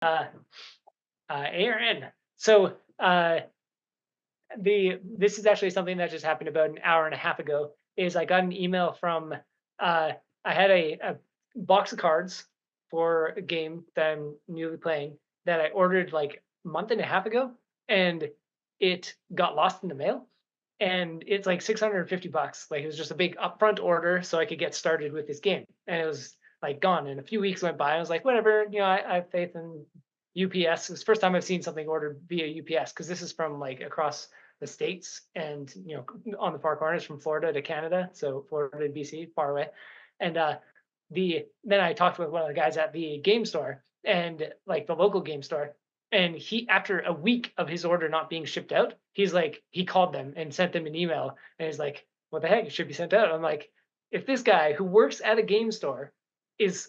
Uh, ARN. So this is actually something that just happened about an hour and a half ago. Is I got an email from I had a box of cards for a game that I'm newly playing that I ordered like a month and a half ago, and it got lost in the mail. And it's like 650 bucks. Like it was just a big upfront order so I could get started with this game. And it was like gone. And a few weeks went by. I was like, whatever, I have faith in UPS. It was the first time I've seen something ordered via UPS because this is from like across the states and on the far corners from Florida to Canada. So Florida to BC, far away. And then I talked with one of the guys at the game store and like the local game store, and he, after a week of his order not being shipped out, he's like, he called them and sent them an email, and he's like, "What the heck? It should be sent out." I'm like, if this guy who works at a game store is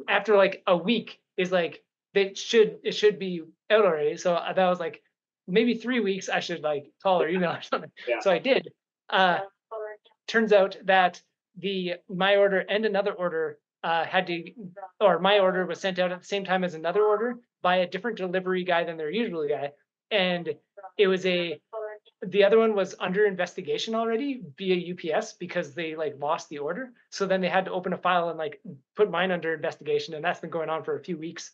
after like a week is like, it should be out already. So that was like, maybe 3 weeks. I should like call or email or something. Yeah. So I did. Uh, Turns out that the my order and another order had to, or my order was sent out at the same time as another order by a different delivery guy than their usual guy, and it was the other one was under investigation already via UPS because they like lost the order. So then they had to open a file and like put mine under investigation, and that's been going on for a few weeks.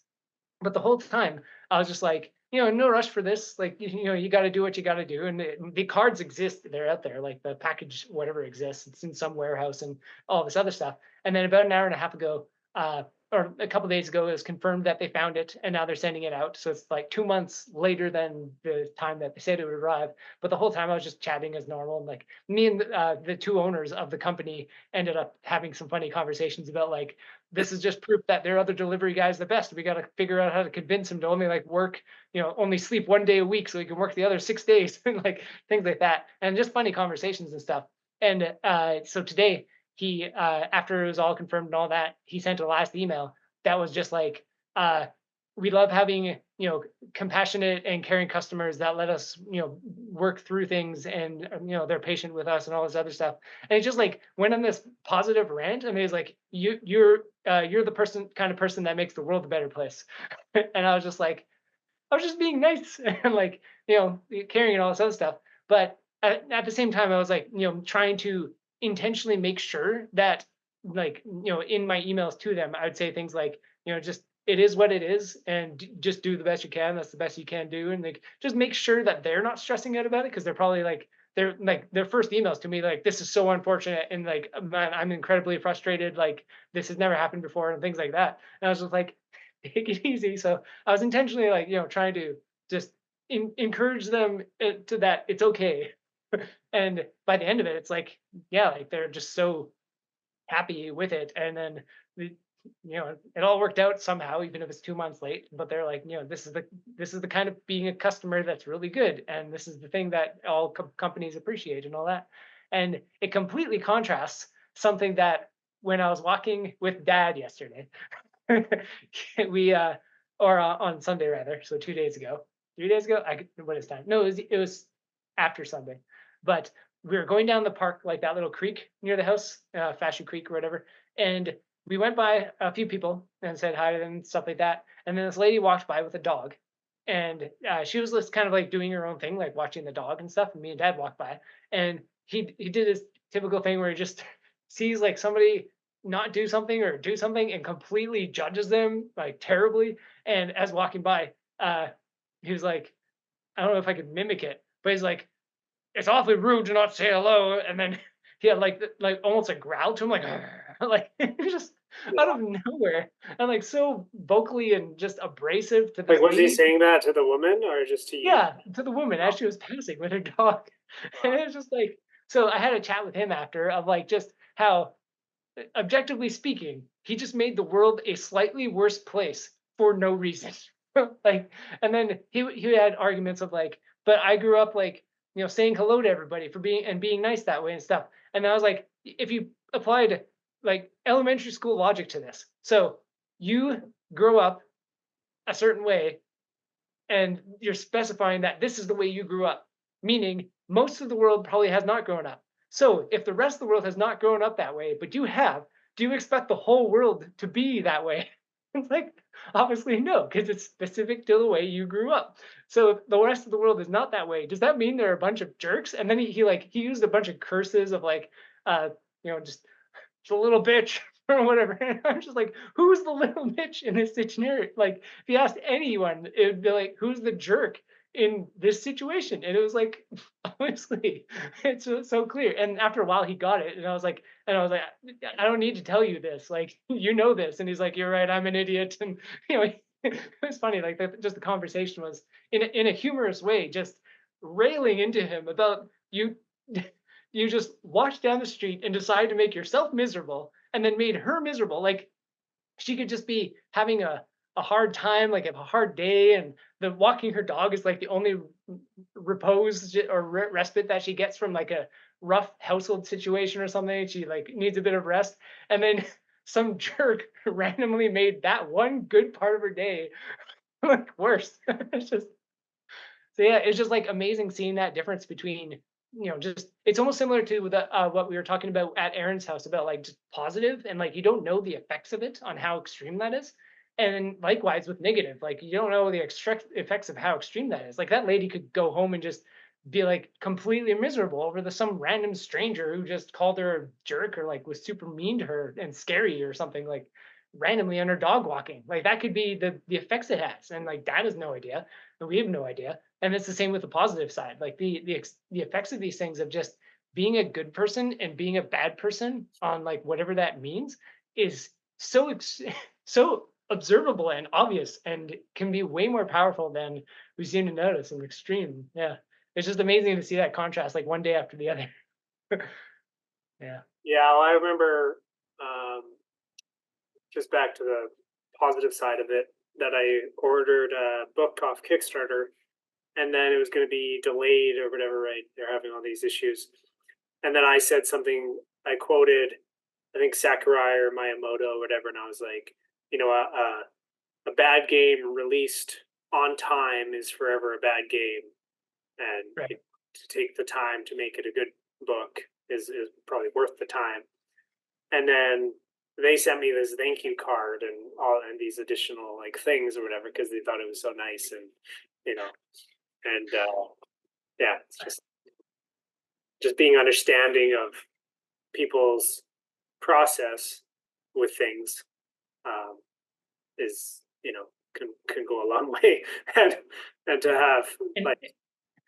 But the whole time I was just like, no rush for this. Like, you got to do what you got to do. And the cards exist. They're out there. Like the package, whatever exists, it's in some warehouse and all this other stuff. And then about an hour and a half ago, or a couple days ago, it was confirmed that they found it and now they're sending it out. So it's like 2 months later than the time that they said it would arrive. But the whole time I was just chatting as normal. And like me and the two owners of the company ended up having some funny conversations about like, this is just proof that their other delivery guy's the best. We got to figure out how to convince him to only like work, only sleep 1 day a week so he can work the other 6 days and like things like that. And just funny conversations and stuff. And so today he, after it was all confirmed and all that, he sent a last email that was just like, uh, we love having, compassionate and caring customers that let us, work through things, and they're patient with us and all this other stuff. And he just like went on this positive rant, and he's like, you're the kind of person that makes the world a better place. And I was just like, I was just being nice and like, caring and all this other stuff. But at the same time, I was like, trying to intentionally make sure that, like, in my emails to them, I would say things like, just it is what it is, and just do the best you can. That's the best you can do, and like just make sure that they're not stressing out about it because they're probably like, they're like their first emails to me like, this is so unfortunate, and like, man, I'm incredibly frustrated. Like this has never happened before, and things like that. And I was just like, take it easy. So I was intentionally like, trying to just encourage them to that it's okay. And by the end of it, it's like, yeah, like they're just so happy with it. And then the, it all worked out somehow, even if it's 2 months late. But they're like, this is the kind of being a customer that's really good, and this is the thing that all companies appreciate and all that. And it completely contrasts something that when I was walking with Dad yesterday, we or on Sunday rather, so 2 days ago, 3 days ago, what is time? No, it was after Sunday, but we were going down the park, like that little creek near the house, Fashion Creek or whatever, and we went by a few people and said hi to them and stuff like that. And then this lady walked by with a dog, and she was just kind of like doing her own thing, like watching the dog and stuff. And me and Dad walked by, and he did his typical thing where he just sees like somebody not do something or do something and completely judges them like terribly. And as walking by, he was like, I don't know if I could mimic it, but he's like, it's awfully rude to not say hello. And then he had like almost a growl to him, like, like just out Yeah. of nowhere, and like so vocally and just abrasive to Like, this was he lady. saying that to the woman or just to you? Yeah, to the woman as Wow. she was passing with her dog. And Wow. it was just like, so I had a chat with him after of like just how, objectively speaking, he just made the world a slightly worse place for no reason. Like, and then he had arguments of like, but I grew up like, saying hello to everybody for being nice that way and stuff. And I was like, if you applied like elementary school logic to this, so you grow up a certain way and you're specifying that this is the way you grew up, meaning most of the world probably has not grown up. So if the rest of the world has not grown up that way, but you have, do you expect the whole world to be that way? It's like, obviously no, because it's specific to the way you grew up. So if the rest of the world is not that way, does that mean they're a bunch of jerks? And then he used a bunch of curses of like, uh, just the little bitch or whatever. And I'm just like, who's the little bitch in this scenario? Like, if you asked anyone, it would be like, who's the jerk in this situation? And it was like, obviously, it's so clear. And after a while, he got it, and I was like, I don't need to tell you this. Like, you know this. And he's like, you're right, I'm an idiot. And you know, it was funny. Like, just the conversation was in a humorous way, just railing into him about you. You just walked down the street and decided to make yourself miserable and then made her miserable. Like, she could just be having a hard time, like a hard day, and the walking her dog is like the only repose or respite that she gets from like a rough household situation or something. She like needs a bit of rest, and then some jerk randomly made that one good part of her day like worse. It's just so yeah, it's just like amazing seeing that difference between, just it's almost similar to the what we were talking about at Aaron's house about like just positive and like you don't know the effects of it on how extreme that is. And likewise with negative, like you don't know the effects of how extreme that is. Like that lady could go home and just be like completely miserable over some random stranger who just called her a jerk or like was super mean to her and scary or something like randomly on her dog walking. Like that could be the effects it has. And like dad has no idea, and we have no idea. And it's the same with the positive side, like the effects of these things of just being a good person and being a bad person on like whatever that means is so observable and obvious and can be way more powerful than we seem to notice in extreme. Yeah, it's just amazing to see that contrast like one day after the other. Yeah. Yeah, well, I remember, just back to the positive side of it, that I ordered a book off Kickstarter, and then it was going to be delayed or whatever. Right, they're having all these issues, and then I said something. I quoted, I think Sakurai or Miyamoto or whatever, and I was like, a bad game released on time is forever a bad game, and Right. to take the time to make it a good book is probably worth the time. And then they sent me this thank you card and all and these additional like things or whatever because they thought it was so nice, and you know and yeah, it's just being understanding of people's process with things, um, is can go a long way. And to have And like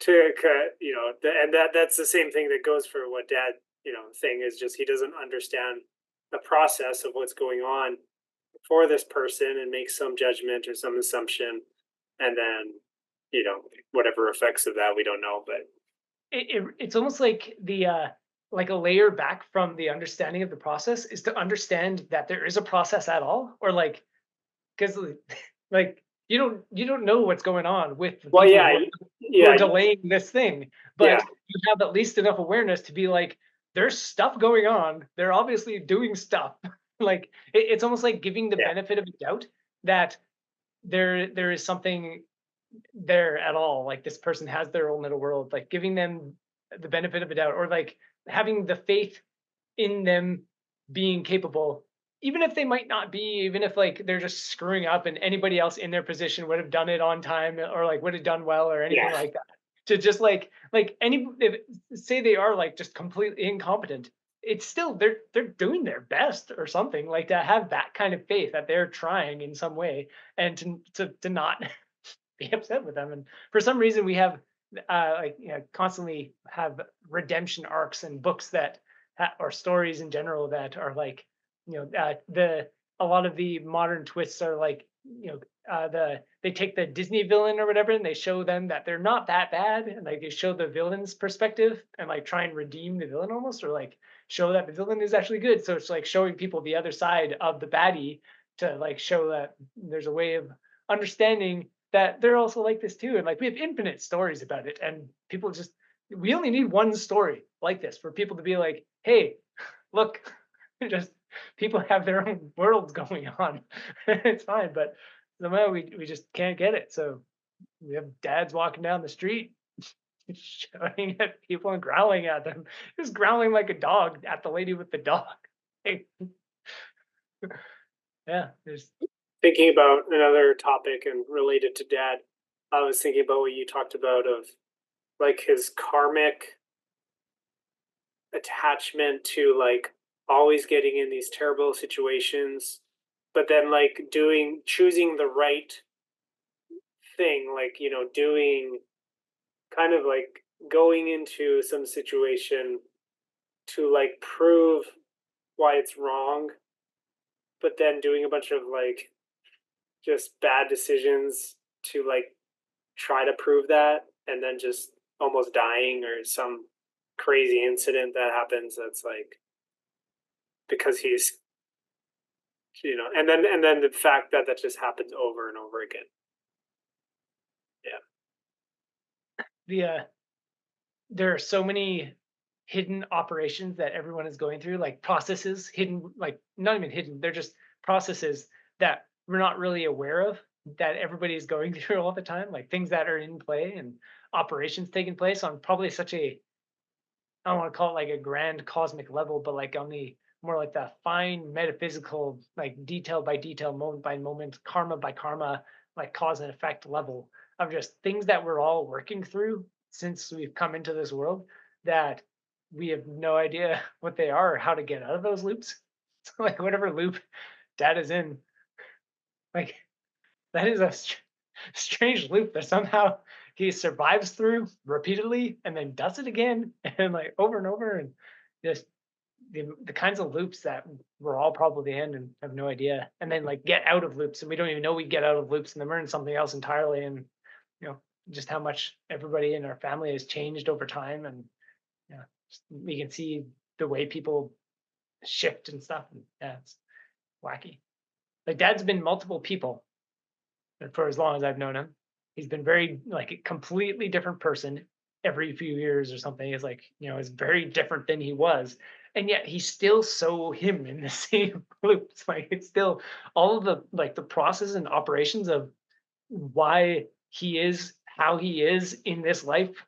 to and that's the same thing that goes for what dad thing is, just he doesn't understand the process of what's going on for this person and make some judgment or some assumption, and then whatever effects of that we don't know. But it's almost like like a layer back from the understanding of the process is to understand that there is a process at all, or like because like you don't know what's going on with the well, people yeah, who are yeah, delaying this thing, yeah, but you have at least enough awareness to be like, there's stuff going on. They're obviously doing stuff. Like it's almost like giving the yeah, benefit of the doubt that there is something there at all. Like this person has their own little world. Like giving them the benefit of a doubt, or like having the faith in them being capable, even if they might not be, even if like they're just screwing up and anybody else in their position would have done it on time or like would have done well or anything yeah, like that. To just like any if, say they are like just completely incompetent, it's still they're doing their best or something, like to have that kind of faith that they're trying in some way, and to not be upset with them. And for some reason we have constantly have redemption arcs and books that or stories in general that are like, the a lot of the modern twists are like, they take the Disney villain or whatever and they show them that they're not that bad, and like they show the villain's perspective and like try and redeem the villain almost, or like show that the villain is actually good. So it's like showing people the other side of the baddie to like show that there's a way of understanding that they're also like this too. And like we have infinite stories about it, and people just we only need one story like this for people to be like, hey, look, just people have their own worlds going on. It's fine, but somehow we just can't get it. So we have dads walking down the street shouting at people and growling at them, just growling like a dog at the lady with the dog. Hey, yeah, there's thinking about another topic and related to dad, I was thinking about what you talked about of like his karmic attachment to like always getting in these terrible situations, but then like choosing the right thing, like, doing kind of like going into some situation to like prove why it's wrong, but then doing a bunch of like just bad decisions to like try to prove that, and then just almost dying or some crazy incident that happens that's like because he's and then the fact that that just happens over and over again. Yeah. The there are so many hidden operations that everyone is going through, like processes hidden, like not even hidden, they're just processes that we're not really aware of, that everybody's going through all the time, like things that are in play and operations taking place on probably such a, I don't want to call it like a grand cosmic level, but like on the more like the fine metaphysical, like detail by detail, moment by moment, karma by karma, like cause and effect level of just things that we're all working through since we've come into this world, that we have no idea what they are or how to get out of those loops. So like whatever loop dad is in, like that is a strange loop that somehow he survives through repeatedly and then does it again and like over and over, and just the kinds of loops that we're all probably in and have no idea, and then like get out of loops and we don't even know we get out of loops and then we're in something else entirely, and you know just how much everybody in our family has changed over time, and we can see the way people shift and stuff, and yeah, it's wacky. Like dad's been multiple people for as long as I've known him. He's been very like a completely different person every few years or something. Is like, is very different than he was. And yet he's still so him in the same loops. Like it's still all of the like the process and operations of why he is how he is in this life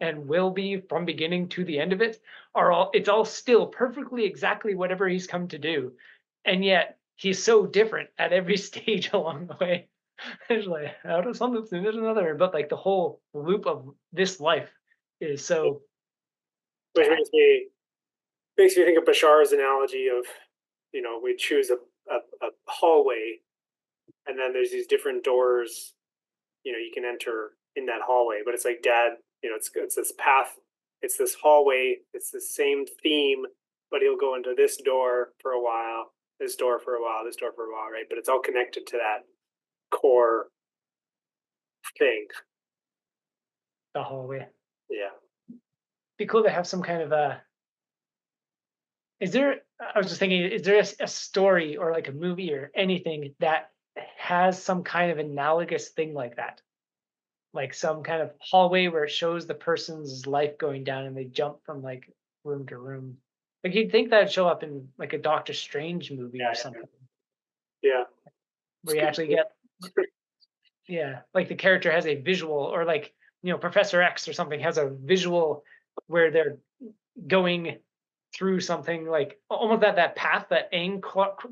and will be from beginning to the end of it are all, it's all still perfectly exactly whatever he's come to do. And yet he's so different at every stage along the way. It's like out of something there's another, but like the whole loop of this life is so Which sad. makes me think of Bashar's analogy of, we choose a hallway, and then there's these different doors, you can enter in that hallway, but it's like dad, it's this path, it's this hallway, it's the same theme, but he'll go into this door for a while, this door for a while, this door for a while, right? But it's all connected to that core thing. The hallway. Yeah. Be cool to have some kind of a. Is there? I was just thinking. Is there a story or like a movie or anything that has some kind of analogous thing like that? Like some kind of hallway where it shows the person's life going down and they jump from like room to room. Like you'd think that'd show up in like a Doctor Strange movie Yeah. or something, Yeah. where you actually get, yeah, like the character has a visual, or like Professor X or something has a visual where they're going through something like almost that path that Aang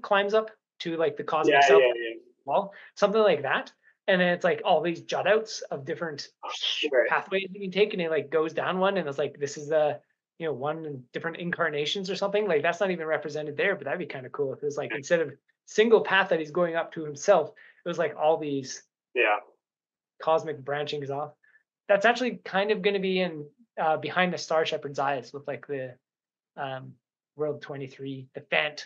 climbs up to, like the cosmic Yeah. south Yeah. Yeah. wall, something like that. And then it's like all these jut outs of different Right. pathways you can take, and it like goes down one, and it's like this is the one in different incarnations or something. Like that's not even represented there, but that'd be kind of cool if it was like instead of single path that he's going up to himself, it was like all these Yeah. cosmic branchings off. That's actually kind of going to be in behind the Star Shepherd's eyes with like the um, World 23, the Fant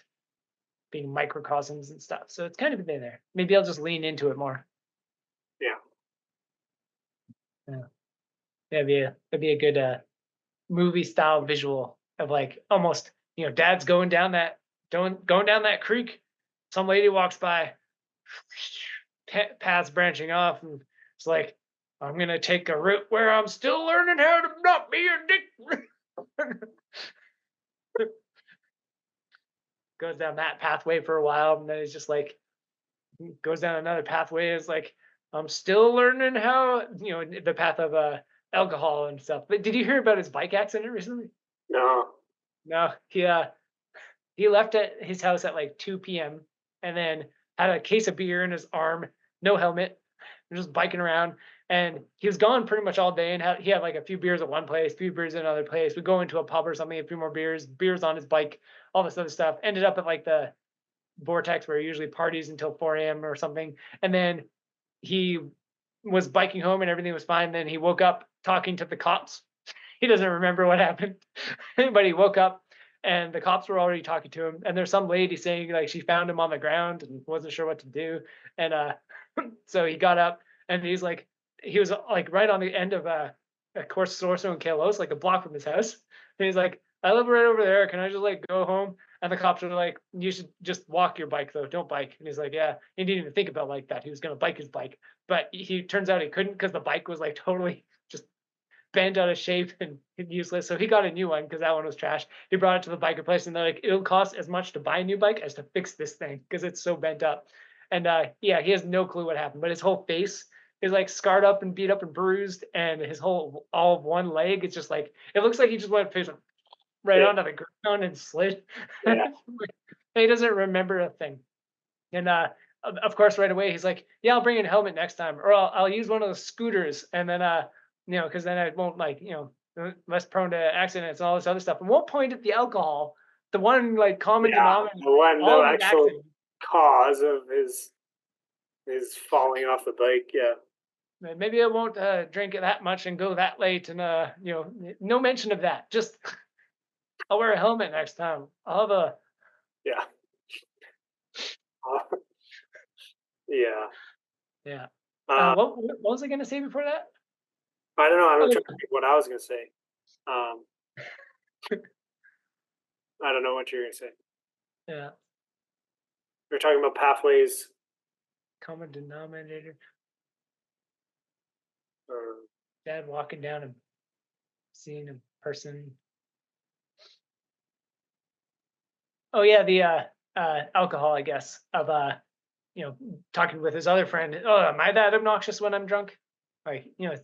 being microcosms and stuff. So it's kind of been there. Maybe I'll just lean into it more. Yeah. Yeah, that'd be a good movie style visual of like almost dad's going down that creek. Some lady walks by, paths branching off, and it's like I'm gonna take a route where I'm still learning how to not be a dick. Goes down that pathway for a while, and then it's just like goes down another pathway. It's like I'm still learning how the path of alcohol and stuff. But did you hear about his bike accident recently? No. No, he left at his house at like 2 p.m. and then had a case of beer in his arm, no helmet, just biking around. And he was gone pretty much all day, and he had like a few beers at one place, a few beers at another place. We go into a pub or something, a few more beers on his bike, all this other stuff. Ended up at like the Vortex where he usually parties until 4 a.m. or something. And then he was biking home and everything was fine. Then he woke up talking to the cops. He doesn't remember what happened, but he woke up and the cops were already talking to him. And there's some lady saying like she found him on the ground and wasn't sure what to do. And so he got up and he was like right on the end of a course Sorso and Kalos, like a block from his house. And he's like, I live right over there. Can I just like go home? And the cops are like, you should just walk your bike though. Don't bike. And he's like, yeah. He didn't even think about like that. He was gonna bike his bike, but he turns out he couldn't because the bike was like totally just bent out of shape and useless. So he got a new one because that one was trash. He brought it to the biker place and they're like, it'll cost as much to buy a new bike as to fix this thing because it's so bent up. And yeah, he has no clue what happened, but his whole face is like scarred up and beat up and bruised, and his whole all of one leg, it's just like it looks like he just went face right Yeah. onto the ground and slid. Yeah. He doesn't remember a thing. And of course, right away he's like, "Yeah, I'll bring in a helmet next time, or I'll use one of those scooters, and then because then I won't like less prone to accidents and all this other stuff." And won't point at the alcohol, the one like common Yeah. denominator, The all these actual accidents. cause of his falling off the bike. Yeah. Maybe I won't drink it that much and go that late, and no mention of that. Just I'll wear a helmet next time. I'll have a Yeah. Uh, yeah. yeah. Uh, What was I gonna say before that? I don't know. I'm Oh, trying to think what I was gonna say. Um, I don't know what you're gonna say. yeah. We're talking about pathways. Common denominator. Or, Dad walking down and seeing a person. Oh yeah, the alcohol, I guess, of talking with his other friend. Oh, am I that obnoxious when I'm drunk? Like, yeah.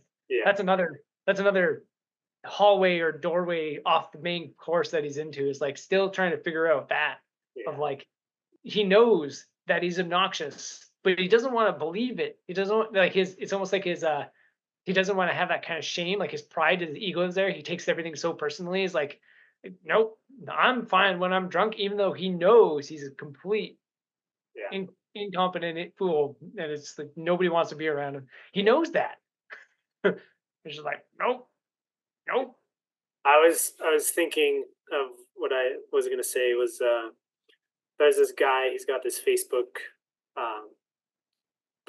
that's another hallway or doorway off the main course that he's into, is like still trying to figure out that of Yeah. like he knows that he's obnoxious, but he doesn't want to believe it. He doesn't like his it's almost like his he doesn't want to have that kind of shame, like his pride, his ego is there. He takes everything so personally. He's like, nope, I'm fine when I'm drunk, even though he knows he's a complete Yeah. incompetent fool, and it's like nobody wants to be around him. He knows that. He's just like, nope, nope. I was thinking of what I was gonna say was there's this guy. He's got this Facebook um,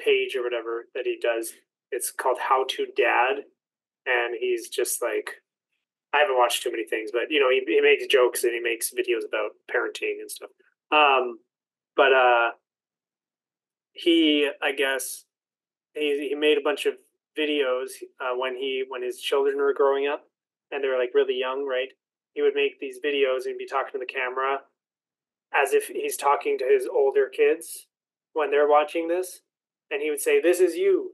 page or whatever that he does. It's called How to Dad, and he's just like, I haven't watched too many things, but he makes jokes and he makes videos about parenting and stuff. But he, I guess, he made a bunch of videos when his children were growing up and they were like really young, right? He would make these videos and be talking to the camera as if he's talking to his older kids when they're watching this, and he would say, "This is you.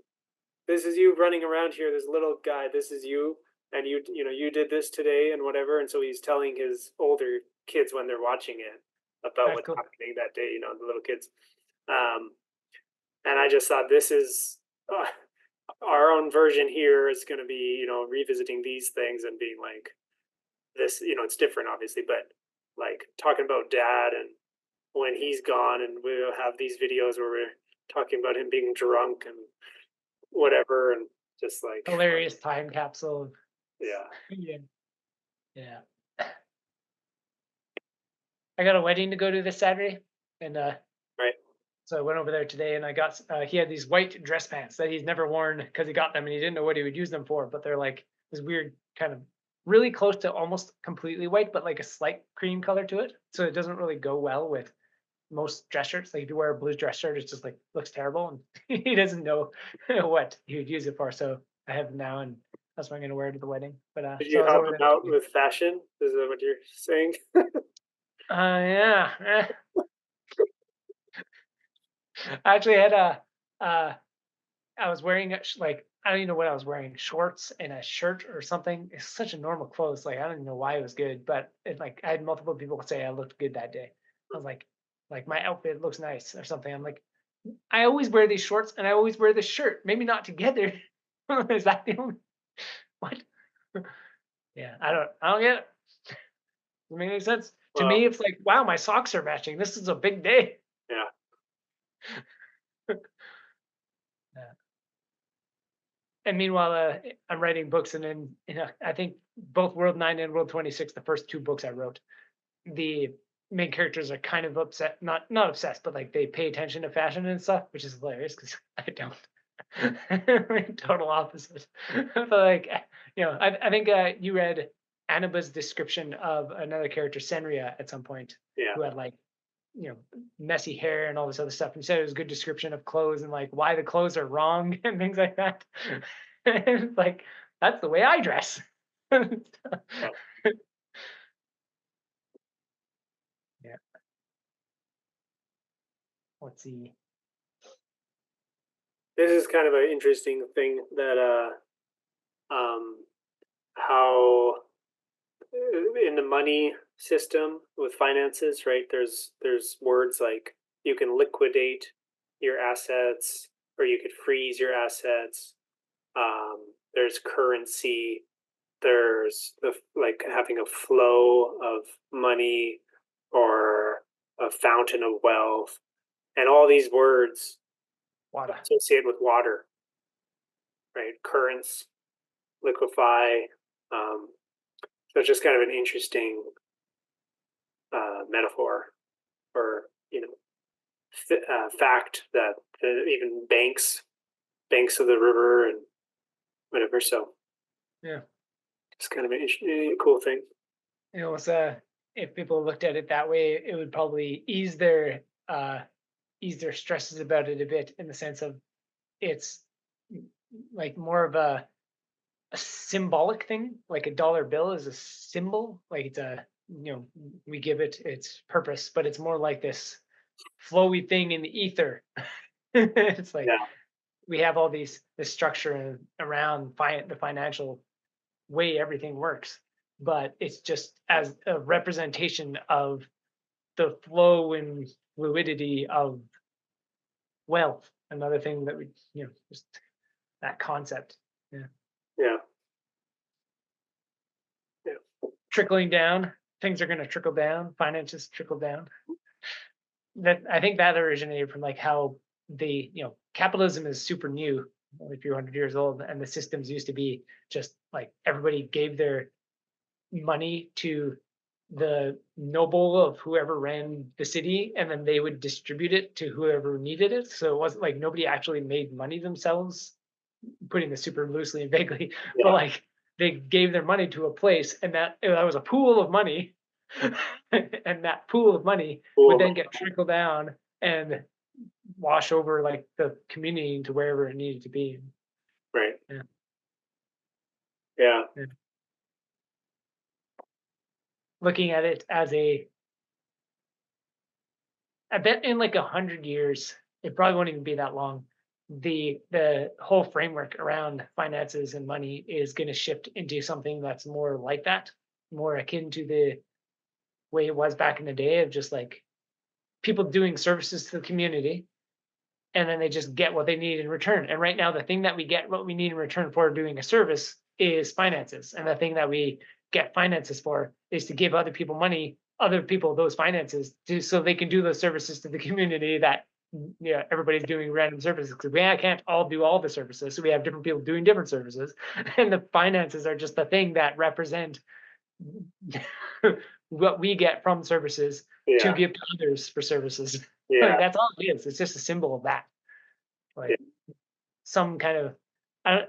This is you running around here. This little guy. This is you, and you did this today and whatever." And so he's telling his older kids when they're watching it about That's what's cool. happening that day. The little kids. Um, and I just thought this is our own version here is going to be revisiting these things and being like this. It's different, obviously, but like talking about dad and when he's gone, and we'll have these videos where we're talking about him being drunk and whatever, and just like Hilarious time capsule. yeah. Yeah, yeah. I got a wedding to go to this Saturday, and Right. so I went over there today, and I got he had these white dress pants that he's never worn because he got them and he didn't know what he would use them for, but they're like this weird kind of really close to almost completely white, but like a slight cream color to it. So it doesn't really go well with most dress shirts. Like if you wear a blue dress shirt, it's just like looks terrible, and he doesn't know what he would use it for. So I have them now, and that's what I'm gonna wear to the wedding. But Did so you I was help over him there out today. with fashion? Is that what you're saying? Yeah. I actually had uh I was wearing like I don't even know what I was wearing, shorts and a shirt or something. It's such a normal clothes. Like I don't even know why it was good, but like I had multiple people say I looked good that day. I was like my outfit looks nice or something. I'm like, I always wear these shorts and I always wear this shirt. Maybe not together. Is that the only what? Yeah, I don't get it. Doesn't make any sense. To Well, me, it's like, wow, my socks are matching. This is a big day. yeah. Yeah. And meanwhile, I'm writing books, and then I think both World 9 and World 26, the first two books I wrote, the main characters are kind of upset, not obsessed, but like they pay attention to fashion and stuff, which is hilarious because I don't. Like, total opposite. But like, I think you read Anaba's description of another character, Senria, at some point, Yeah. who had like, messy hair and all this other stuff. And said it was a good description of clothes and like why the clothes are wrong and things like that. And it's like, that's the way I dress. Yeah. Yeah. Let's see. This is kind of an interesting thing that how in the money system with finances, right? There's words like you can liquidate your assets or you could freeze your assets. There's currency. There's the like having a flow of money or a fountain of wealth, and all these words Water. associated with water, right? Currents, liquefy. Um, so it's just kind of an interesting metaphor or fact that even banks of the river and whatever. So Yeah. it's kind of an interesting, cool thing. It's if people looked at it that way, it would probably ease their stresses about it a bit, in the sense of it's like more of a symbolic thing. Like a dollar bill is a symbol, like it's a, we give it its purpose, but it's more like this flowy thing in the ether. It's like Yeah, we have all this structure around the financial way everything works, but it's just as a representation of the flow and fluidity of wealth. Another thing that we, just that concept. Yeah. yeah, yeah, Trickling down, things are going to trickle down, finances trickle down. That, I think, that originated from like how capitalism is super new, only a few hundred years old, and the systems used to be just like everybody gave their money to the noble of whoever ran the city, and then they would distribute it to whoever needed it. So it wasn't like nobody actually made money themselves, putting this super loosely and vaguely, but yeah. like they gave their money to a place, and that was a pool of money. And that pool of money would Cool. then get trickled down and wash over like the community to wherever it needed to be. Right. Yeah. Yeah. Yeah. Looking at it as I bet in like 100 years, it probably won't even be that long. The whole framework around finances and money is going to shift into something that's more like that, more akin to the way it was back in the day, of just like people doing services to the community, and then they just get what they need in return. And right now, the thing that we get what we need in return for doing a service is finances, and the thing that we get finances for is to give other people money, other people those finances, so they can do those services to the community that, everybody's doing random services, because we can't all do all the services, so we have different people doing different services. And the finances are just the thing that represent what we get from services to Yeah. give to others for services. Like Yeah. that's all it is. It's just a symbol of that. Yeah. Like some kind of,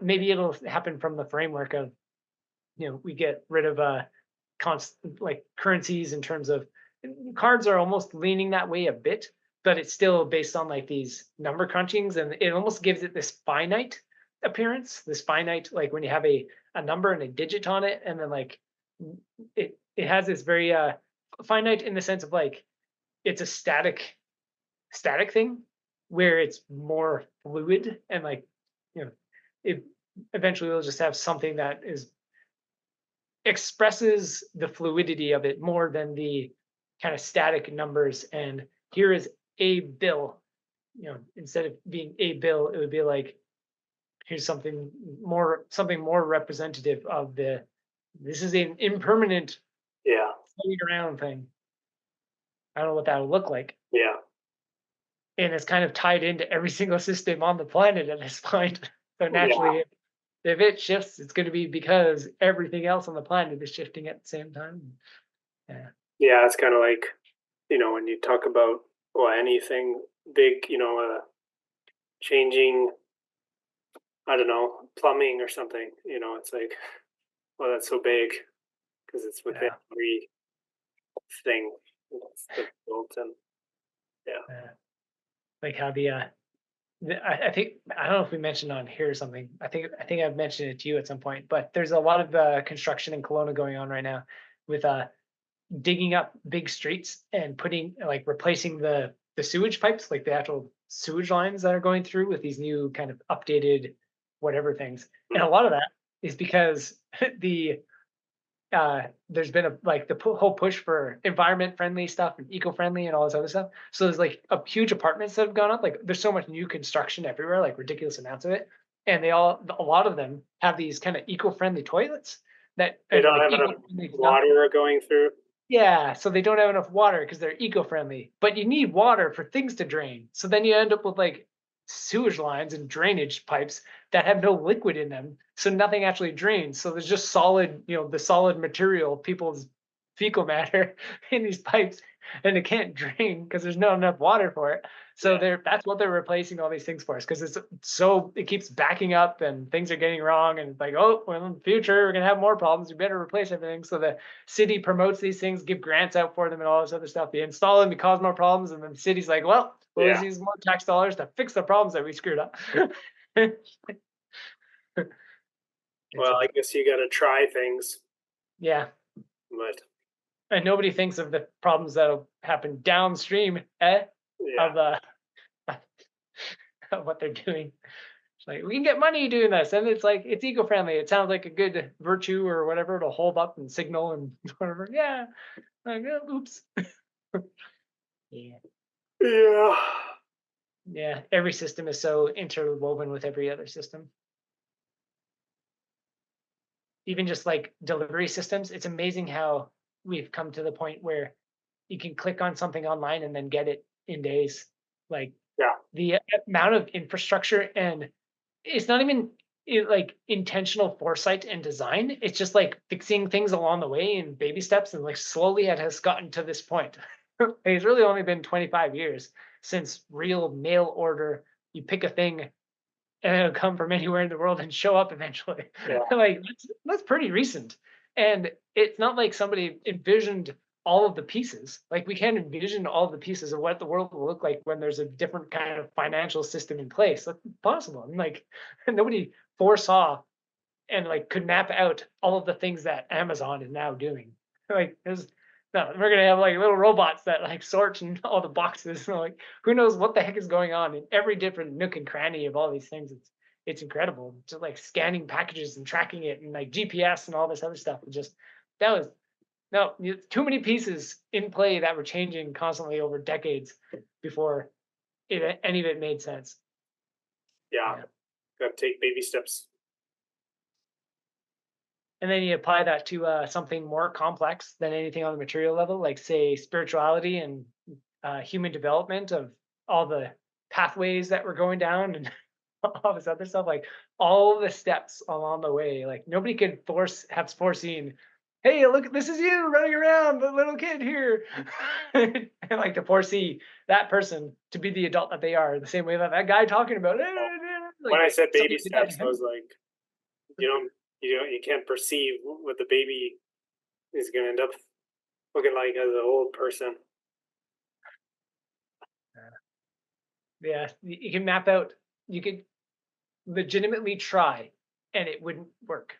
maybe it'll happen from the framework of, we get rid of constant like currencies, in terms of cards are almost leaning that way a bit, but it's still based on like these number crunchings, and it almost gives it this finite appearance, this finite, like when you have a number and a digit on it, and then like it has this very finite, in the sense of like it's a static thing, where it's more fluid, and like, it eventually will just have something that is expresses the fluidity of it more than the kind of static numbers. And here is a bill, instead of being a bill, it would be like, here's something more representative of this is an impermanent Yeah. floating around thing. I don't know what that would look like. Yeah. And it's kind of tied into every single system on the planet at this point. So Yeah. naturally, if it shifts, it's going to be because everything else on the planet is shifting at the same time. Yeah. Yeah. It's kind of like, when you talk about, well, anything big, changing, I don't know, plumbing or something, it's like, well, that's so big because it's within Yeah. every thing that's built. And yeah. Yeah. Like how I think I don't know if we mentioned on here or something. I think I've mentioned it to you at some point, but there's a lot of construction in Kelowna going on right now with digging up big streets and putting like replacing the sewage pipes, like the actual sewage lines that are going through with these new kind of updated whatever things. And Mm. a lot of that is because the there's been like the whole push for environment friendly stuff and eco friendly and all this other stuff. So there's like a huge apartments that have gone up. Like there's so much new construction everywhere, like ridiculous amounts of it. And a lot of them have these kind of eco friendly toilets that They and don't like have eco enough friendly stuff. water going through. Yeah, so they don't have enough water because they're eco-friendly, but you need water for things to drain. So then you end up with like sewage lines and drainage pipes that have no liquid in them, so nothing actually drains. So there's just solid, the solid material, people's fecal matter in these pipes, and it can't drain because there's not enough water for it. So Yeah. that's what they're replacing all these things for, is because it keeps backing up and things are getting wrong, and it's like, oh, well, in the future we're gonna have more problems. We better replace everything. So the city promotes these things, give grants out for them, and all this other stuff. You install them, you cause more problems, and then the city's like, well, we'll Yeah. just use more tax dollars to fix the problems that we screwed up. It's Well, I guess you got to try things, yeah, but and nobody thinks of the problems that'll happen downstream, yeah. of of what they're doing. It's like we can get money doing this, and it's like it's eco-friendly. It sounds like a good virtue or whatever to hold up and signal and whatever. Yeah, like, oops. Yeah. Yeah. Yeah, every system is so interwoven with every other system. Even just like delivery systems, it's amazing how we've come to the point where you can click on something online and then get it in days. Like Yeah. the amount of infrastructure, and it's not even like intentional foresight and design. It's just like fixing things along the way in baby steps, and like slowly it has gotten to this point. It's really only been 25 years since real mail order. You pick a thing and it'll come from anywhere in the world and show up eventually. Yeah. Like that's pretty recent. And it's not like somebody envisioned all of the pieces. Like we can't envision all of the pieces of what the world will look like when there's a different kind of financial system in place. That's impossible. And like nobody foresaw and like could map out all of the things that Amazon is now doing. Like there's no, we're gonna have like little robots that like sort and all the boxes. And like who knows what the heck is going on in every different nook and cranny of all these things. It's incredible. Just like scanning packages and tracking it and like GPS and all this other stuff. It just that was no too many pieces in play that were changing constantly over decades before any of it made sense. Yeah. Yeah. Got to take baby steps. And then you apply that to something more complex than anything on the material level, like say spirituality and human development of all the pathways that we're going down and all this other stuff, like all the steps along the way. Like nobody could have foreseen, hey, look, this is you running around, the little kid here. And like to foresee that person to be the adult that they are, the same way that that guy talking about it, When like I said baby somebody did that to steps, I him. was like, you can't perceive what the baby is going to end up looking like as an old person. Yeah, you can map out, you could legitimately try and it wouldn't work.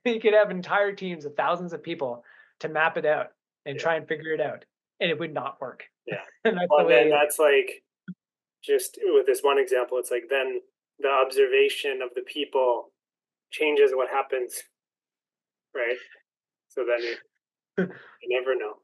You could have entire teams of thousands of people to map it out and Yeah. try and figure it out, and it would not work. Yeah. And that's Well, the and then way. that's like, just with this one example, it's like then the observation of the people changes what happens, right? So then you never know.